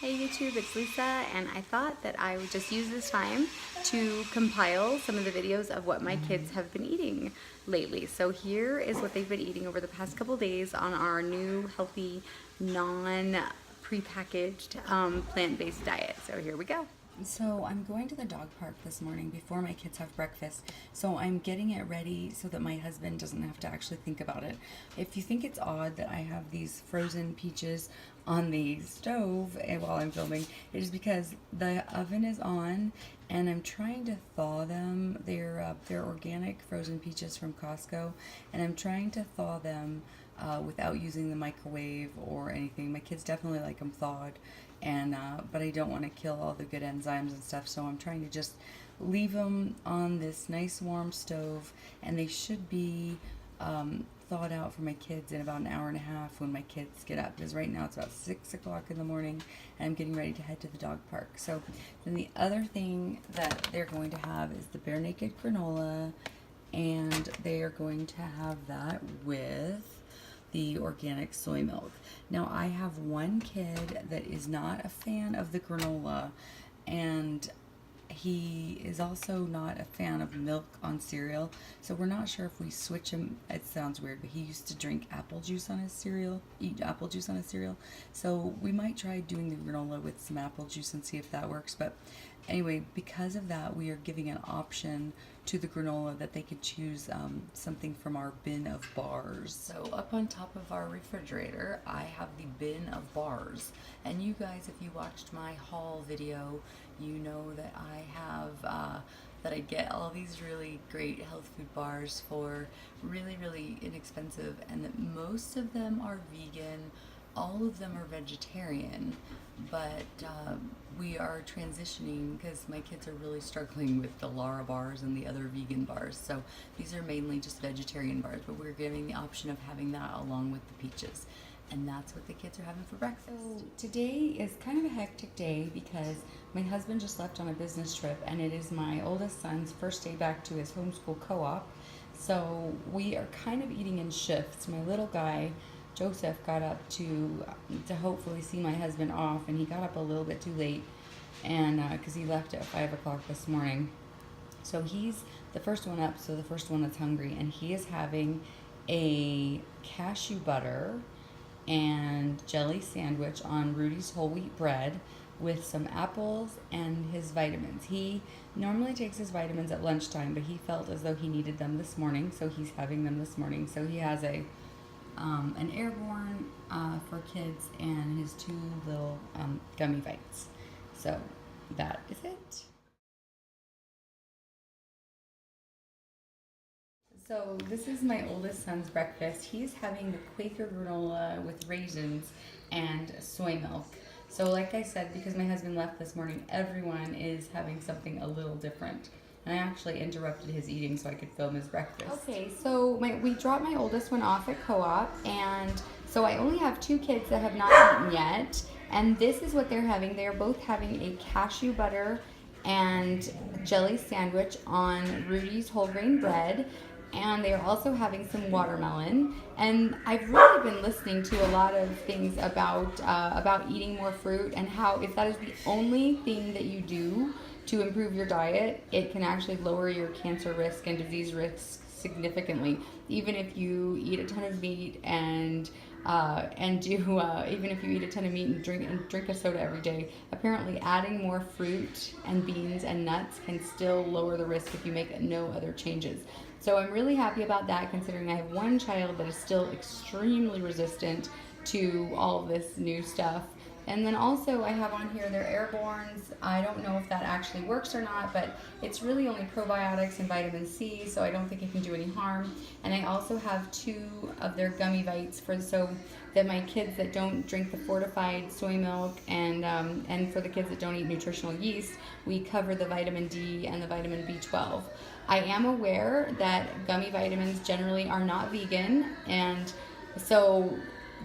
Hey YouTube, it's Lisa, and I thought that I would just use this time to compile some of the videos of what my kids have been eating lately. So here is what they've been eating over the past couple days on our new healthy, non-prepackaged, plant-based diet. So here we go. So I'm going to the dog park this morning before my kids have breakfast. So I'm getting it ready so that my husband doesn't have to actually think about it. If you think it's odd that I have these frozen peaches on the stove while I'm filming, it is because the oven is on and I'm trying to thaw them. They're organic frozen peaches from Costco, and I'm trying to thaw them without using the microwave or anything. My kids definitely like them thawed, and but I don't want to kill all the good enzymes and stuff, so I'm trying to just leave them on this nice warm stove, and they should be thawed out for my kids in about an hour and a half when my kids get up, because right now it's about 6 o'clock in the morning and I'm getting ready to head to the dog park. So then the other thing that they're going to have is the Bare Naked granola, and they are going to have that with the organic soy milk. Now I have one kid that is not a fan of the granola, and he is also not a fan of milk on cereal, so we're not sure if we switch him. It sounds weird, but he used to drink apple juice on his cereal, eat apple juice on his cereal, so we might try doing the granola with some apple juice and see if that works. But anyway, because of that, we are giving an option to the granola that they could choose something from our bin of bars. So up on top of our refrigerator, I have the bin of bars. And you guys, if you watched my haul video, you know that I have, that I get all these really great health food bars for really, really inexpensive, and that most of them are vegan. All of them are vegetarian, but we are transitioning because my kids are really struggling with the Lara bars and the other vegan bars. So these are mainly just vegetarian bars, but we're giving the option of having that along with the peaches. And that's what the kids are having for breakfast. So today is kind of a hectic day because my husband just left on a business trip, and it is my oldest son's first day back to his homeschool co-op. So we are kind of eating in shifts. My little guy, Joseph, got up to hopefully see my husband off, and he got up a little bit too late, and because he left at 5 o'clock this morning. So he's the first one up, so the first one that's hungry, and he is having a cashew butter and jelly sandwich on Rudy's whole wheat bread with some apples and his vitamins. He normally takes his vitamins at lunchtime, but he felt as though he needed them this morning, so he's having them this morning. So he has an Airborne for kids and his two little gummy bites. So that is it. So this is my oldest son's breakfast. He's having the Quaker granola with raisins and soy milk. So like I said, because my husband left this morning, everyone is having something a little different. And I actually interrupted his eating so I could film his breakfast. Okay, so we dropped my oldest one off at co-op, and so I only have two kids that have not eaten yet. And this is what they're having. They're both having a cashew butter and jelly sandwich on Rudy's whole grain bread. And they are also having some watermelon. And I've really been listening to a lot of things about eating more fruit, and how if that is the only thing that you do to improve your diet, it can actually lower your cancer risk and disease risk significantly. Even if you eat a ton of meat and even if you eat a ton of meat and drink a soda every day, apparently adding more fruit and beans and nuts can still lower the risk if you make no other changes. So I'm really happy about that, considering I have one child that is still extremely resistant to all of this new stuff. And then also I have on here their Airbornes. I don't know if that actually works or not, but it's really only probiotics and vitamin C, so I don't think it can do any harm. And I also have two of their gummy bites so that my kids that don't drink the fortified soy milk, and for the kids that don't eat nutritional yeast, we cover the vitamin D and the vitamin B12. I am aware that gummy vitamins generally are not vegan, and so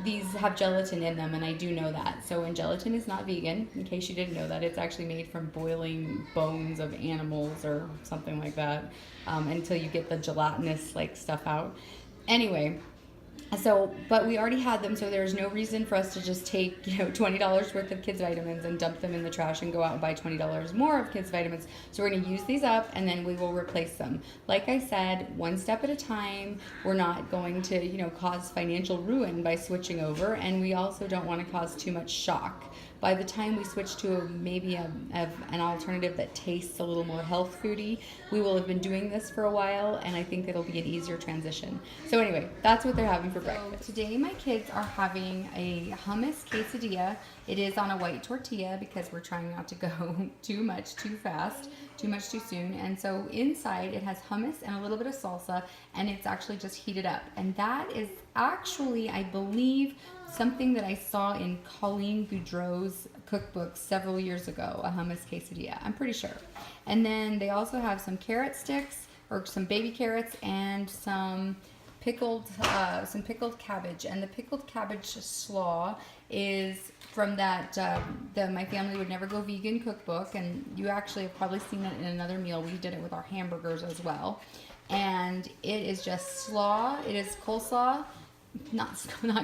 these have gelatin in them, and I do know that. So, and gelatin is not vegan, in case you didn't know that. It's actually made from boiling bones of animals or something like that, until you get the gelatinous stuff out. Anyway, So, but we already had them, so there's no reason for us to just take, $20 worth of kids' vitamins and dump them in the trash and go out and buy $20 more of kids' vitamins. So we're going to use these up, and then we will replace them. Like I said, one step at a time. We're not going to, cause financial ruin by switching over, and we also don't want to cause too much shock. By the time we switch to maybe an alternative that tastes a little more health foody, we will have been doing this for a while, and I think it'll be an easier transition. So anyway, that's what they're having for breakfast. Today my kids are having a hummus quesadilla. It is on a white tortilla because we're trying not to go too much too fast, too much too soon. And so inside it has hummus and a little bit of salsa, and it's actually just heated up. And that is actually, I believe, something that I saw in Colleen Goudreau's cookbook several years ago, a hummus quesadilla. I'm pretty sure. And then they also have some carrot sticks, or some baby carrots, and some pickled cabbage. And the pickled cabbage slaw is from that the My Family Would Never Go Vegan cookbook, and you actually have probably seen it in another meal. We did it with our hamburgers as well. And it is just slaw. It is coleslaw. Not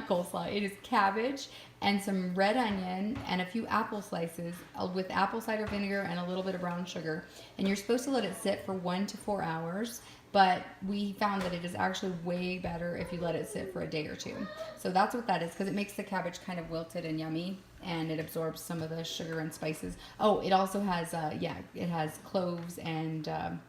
coleslaw. It is cabbage and some red onion and a few apple slices with apple cider vinegar and a little bit of brown sugar. And you're supposed to let it sit for 1 to 4 hours, but we found that it is actually way better if you let it sit for a day or two. So that's what that is, because it makes the cabbage kind of wilted and yummy, and it absorbs some of the sugar and spices. Oh, it also has it has cloves and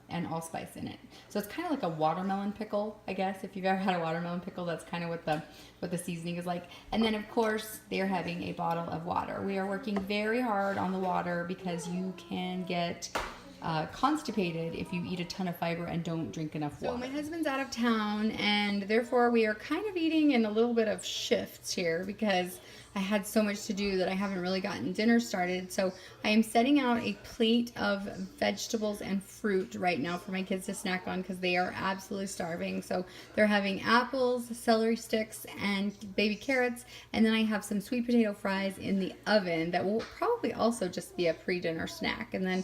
allspice in it. So it's kind of like a watermelon pickle, I guess. If you've ever had a watermelon pickle, that's kind of what the seasoning is like. And then of course they're having a bottle of water. We are working very hard on the water because you can get constipated if you eat a ton of fiber and don't drink enough water. So my husband's out of town, and therefore we are kind of eating in a little bit of shifts here because I had so much to do that I haven't really gotten dinner started. So I am setting out a plate of vegetables and fruit right now for my kids to snack on because they are absolutely starving. So they're having apples, celery sticks, and baby carrots. And then I have some sweet potato fries in the oven that will probably also just be a pre-dinner snack. And then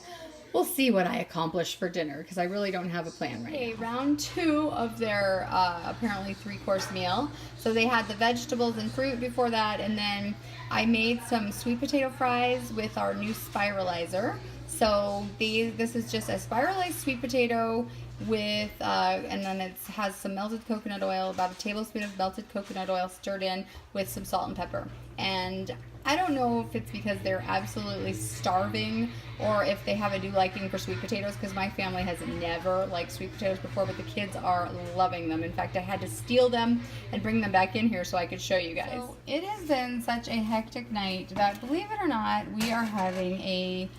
we'll see what I accomplish for dinner because I really don't have a plan right now. Okay, round 2 of their apparently 3-course meal. So they had the vegetables and fruit before that, and then I made some sweet potato fries with our new spiralizer. So this is just a spiralized sweet potato with, and then it has some melted coconut oil, about a tablespoon of melted coconut oil stirred in with some salt and pepper. And I don't know if it's because they're absolutely starving or if they have a new liking for sweet potatoes, because my family has never liked sweet potatoes before, but the kids are loving them. In fact, I had to steal them and bring them back in here so I could show you guys. So it has been such a hectic night that, believe it or not, we are having a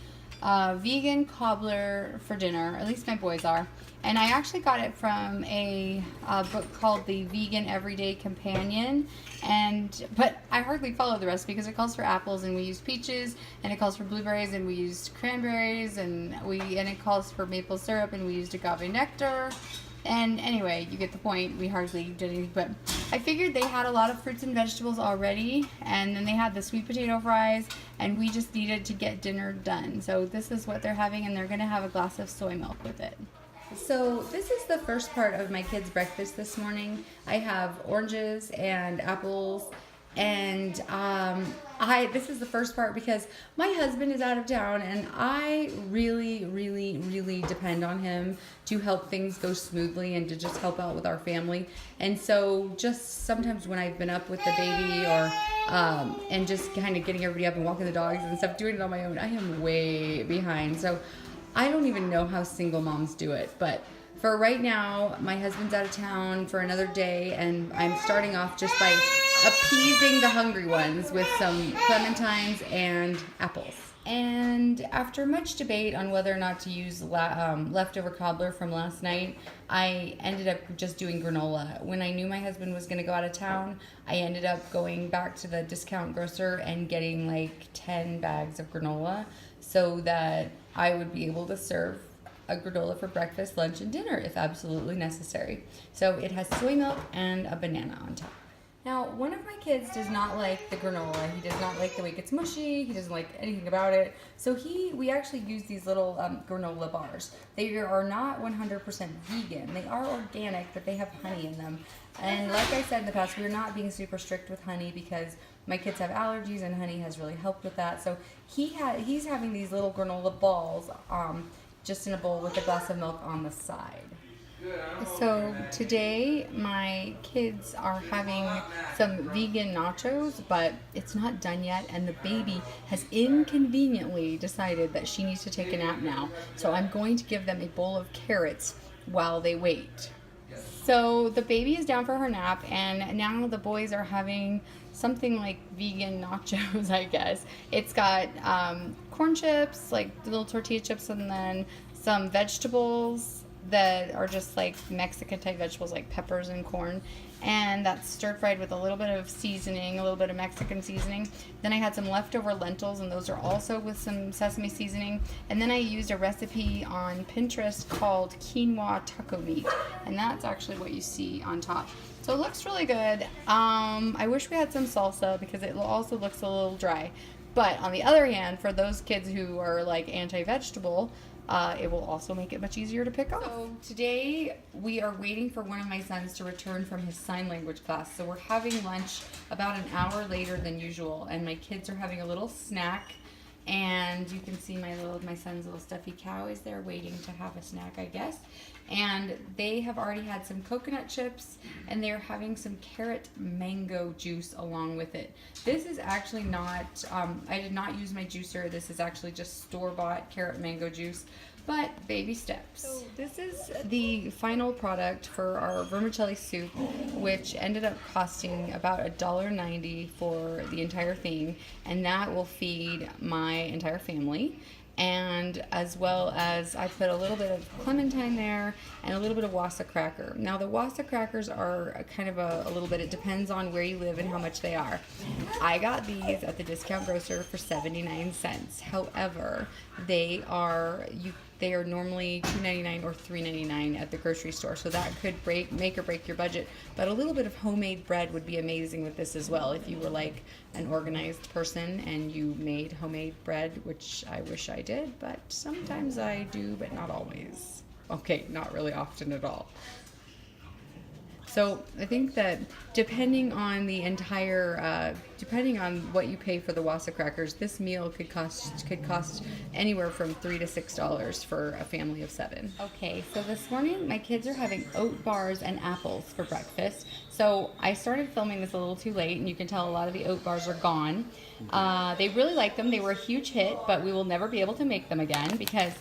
vegan cobbler for dinner. At least my boys are. And I actually got it from a book called The Vegan Everyday Companion. But I hardly follow the recipe because it calls for apples and we used peaches, and it calls for blueberries and we used cranberries, and it calls for maple syrup and we used agave nectar. And anyway, you get the point. We hardly did anything, but I figured they had a lot of fruits and vegetables already, and then they had the sweet potato fries, and we just needed to get dinner done. So this is what they're having, and they're going to have a glass of soy milk with it. So this is the first part of my kids' breakfast this morning. I have oranges and apples, and this is the first part because my husband is out of town, and I really, really, really depend on him to help things go smoothly and to just help out with our family. And so just sometimes when I've been up with the baby or and just kind of getting everybody up and walking the dogs and stuff, doing it on my own, I am way behind. So I don't even know how single moms do it, but for right now, my husband's out of town for another day, and I'm starting off just by appeasing the hungry ones with some clementines and apples. And after much debate on whether or not to use leftover cobbler from last night, I ended up just doing granola. When I knew my husband was going to go out of town, I ended up going back to the discount grocer and getting like 10 bags of granola so that I would be able to serve a granola for breakfast, lunch, and dinner if absolutely necessary. So it has soy milk and a banana on top. Now, one of my kids does not like the granola. He does not like the way it gets mushy. He doesn't like anything about it. So we actually use these little granola bars. They are not 100% vegan. They are organic, but they have honey in them. And like I said in the past, we're not being super strict with honey because my kids have allergies and honey has really helped with that. So he's having these little granola balls just in a bowl with a glass of milk on the side. So today my kids are having some vegan nachos, but it's not done yet, and the baby has inconveniently decided that she needs to take a nap now. So I'm going to give them a bowl of carrots while they wait. So the baby is down for her nap, and now the boys are having something like vegan nachos, I guess. It's got corn chips, like little tortilla chips, and then some vegetables that are just like Mexican type vegetables like peppers and corn, and that's stir fried with a little bit of seasoning, a little bit of Mexican seasoning. Then I had some leftover lentils, and those are also with some sesame seasoning. And then I used a recipe on Pinterest called quinoa taco meat, and that's actually what you see on top. So it looks really good. I wish we had some salsa because it also looks a little dry. But on the other hand, for those kids who are like anti-vegetable, it will also make it much easier to pick off. So today we are waiting for one of my sons to return from his sign language class. So we're having lunch about an hour later than usual, and my kids are having a little snack. And you can see my son's little stuffy cow is there waiting to have a snack, I guess. And they have already had some coconut chips, and they're having some carrot mango juice along with it. This is actually not, I did not use my juicer. This is actually just store-bought carrot mango juice, but baby steps. So this is the final product for our vermicelli soup, which ended up costing about $1.90 for the entire thing, and that will feed my entire family. And as well as I put a little bit of clementine there and a little bit of wassa cracker. Now the wassa crackers are kind of a little bit, it depends on where you live and how much they are. I got these at the discount grocer for 79 cents. However, they are normally $2.99 or $3.99 at the grocery store, so that could make or break your budget. But a little bit of homemade bread would be amazing with this as well. If you were like an organized person and you made homemade bread, which I wish I did, but sometimes I do, but not always. Okay, not really often at all. So I think that depending on what you pay for the wassa crackers, this meal could cost anywhere from $3 to $6 for a family of 7. Okay, so this morning my kids are having oat bars and apples for breakfast. So I started filming this a little too late, and you can tell a lot of the oat bars are gone. They really like them. They were a huge hit, but we will never be able to make them again because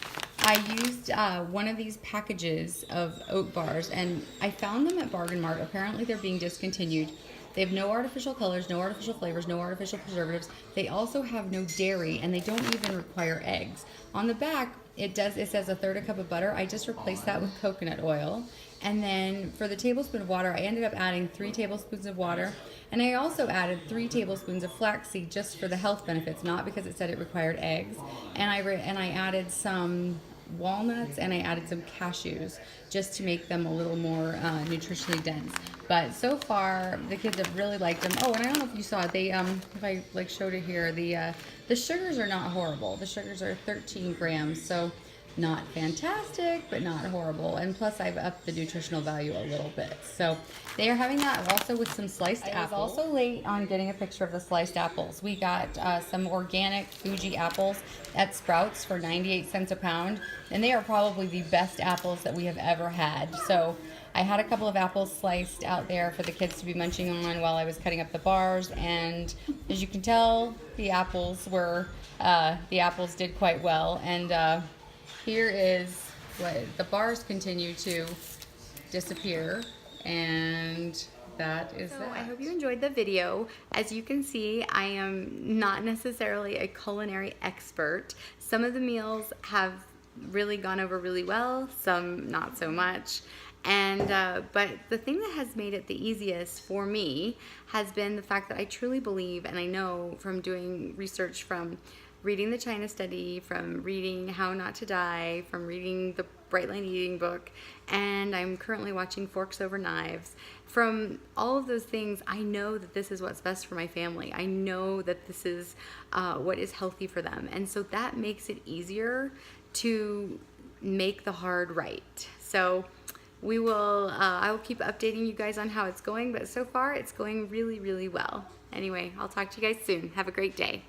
I used one of these packages of oat bars, and I found them at Bargain Mart. Apparently they're being discontinued. They have no artificial colors, no artificial flavors, no artificial preservatives. They also have no dairy, and they don't even require eggs. On the back, it says 1/3 cup of butter. I just replaced that with coconut oil. And then for the tablespoon of water, I ended up adding 3 tablespoons of water. And I also added 3 tablespoons of flaxseed just for the health benefits, not because it said it required eggs. And I added some walnuts, and I added some cashews just to make them a little more nutritionally dense. But so far the kids have really liked them. Oh, and I don't know if you saw it, they if I like showed it here, the sugars are not horrible. The sugars are 13 grams, so not fantastic, but not horrible. And plus I've upped the nutritional value a little bit. So they are having that also with some sliced apples. I was also late on getting a picture of the sliced apples. We got some organic Fuji apples at Sprouts for 98 cents a pound, and they are probably the best apples that we have ever had. So I had a couple of apples sliced out there for the kids to be munching on while I was cutting up the bars, and as you can tell, the apples did quite well. And here is what the bars continue to disappear, and that is that. I hope you enjoyed the video. As you can see, I am not necessarily a culinary expert. Some of the meals have really gone over really well, some not so much. And but the thing that has made it the easiest for me has been the fact that I truly believe, and I know from doing research from reading the China Study, from reading How Not to Die, from reading the Bright Line Eating book, and I'm currently watching Forks Over Knives. From all of those things, I know that this is what's best for my family. I know that this is what is healthy for them. And so that makes it easier to make the hard right. So I will keep updating you guys on how it's going, but so far it's going really, really well. Anyway, I'll talk to you guys soon. Have a great day.